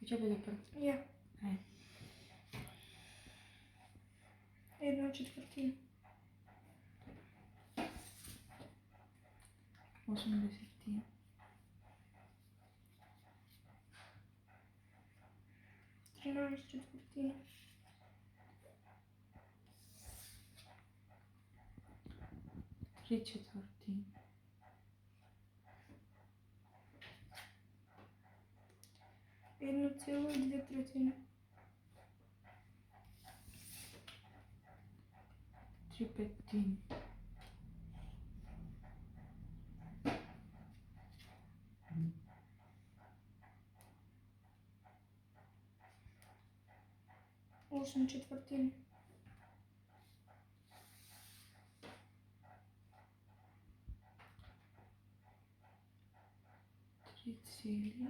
Хоча буде първо. Я. Ай. 1/4. 80. 13/4. 3/4. 1,2. 3/5. 8/4. 3,1/4.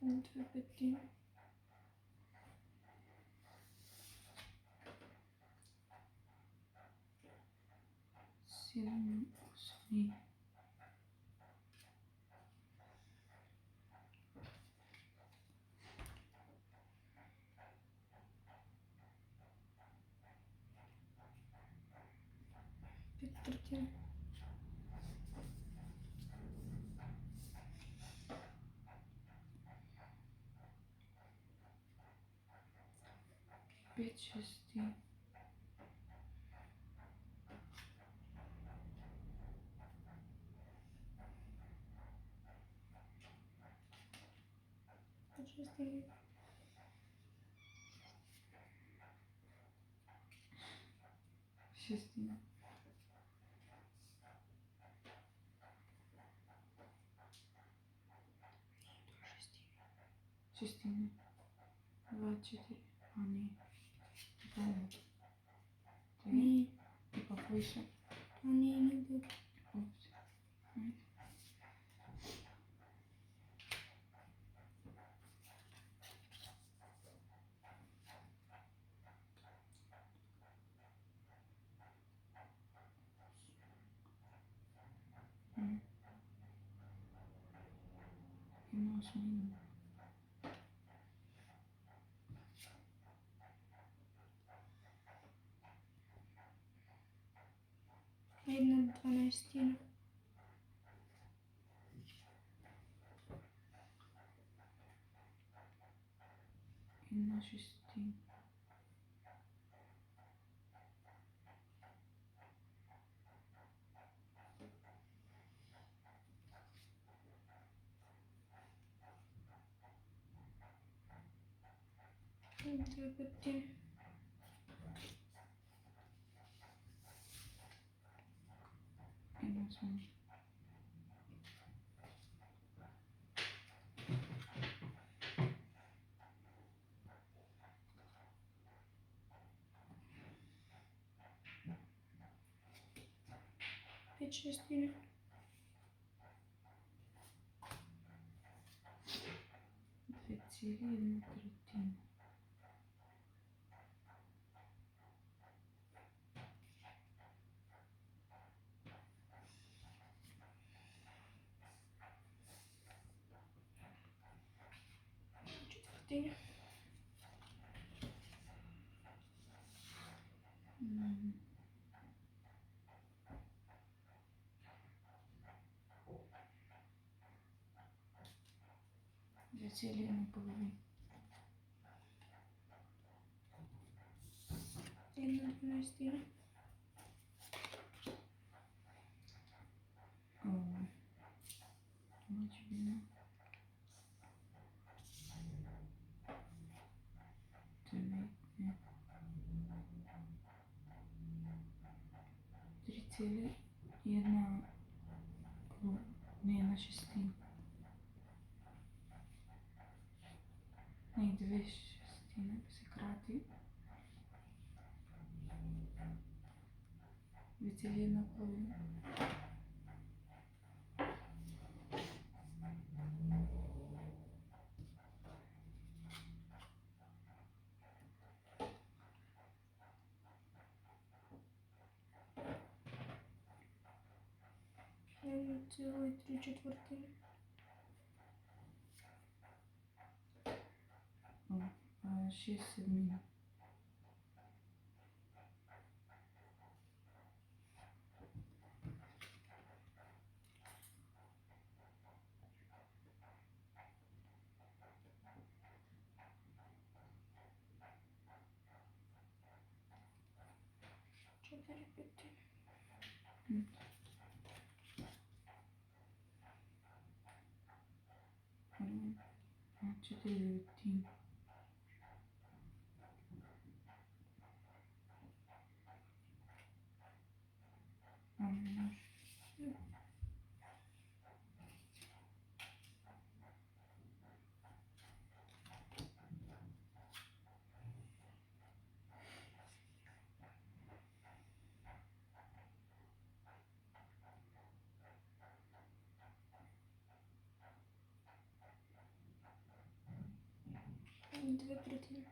2/5. 7/8. 5/3. 5/6. 5/6. 6. 6. 2/4. А, не. Правильно. Не. Типа выше. А не, не буде. Упс. Ай. Минус минус. 1/12. 1/6. 2/5. 1/8. 5/6. 2,1/3. 4. 2,1/2. 1/12. Очень видно. Три цели и одна не на 6. Не, 2/6 се крати. 2,1/2. 1,3. 6 седмини. Четири петини. Ами, 4 деветини. Ами, Две третини.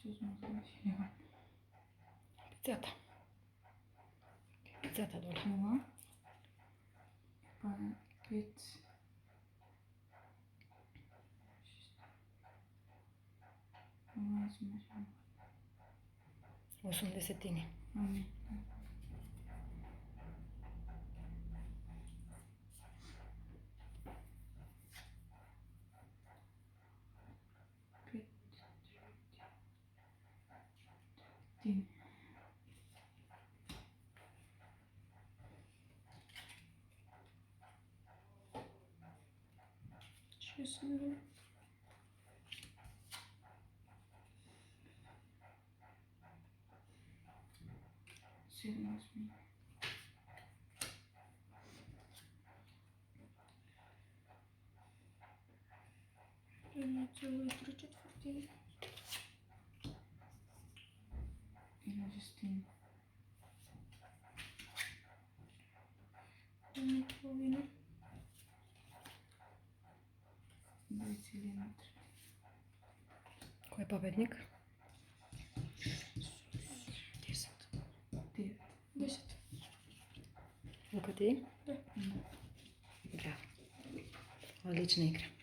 нещо означава. Пицата. Пицата долу. Това. Па 5. Ама смешно. 80. Ами. Ти. Шест минут. 7. 1,3. 11. 1,5. 2,3. Кой е победник? 10. 9. 10. Лука ти? Да. Браво. Отлична игра.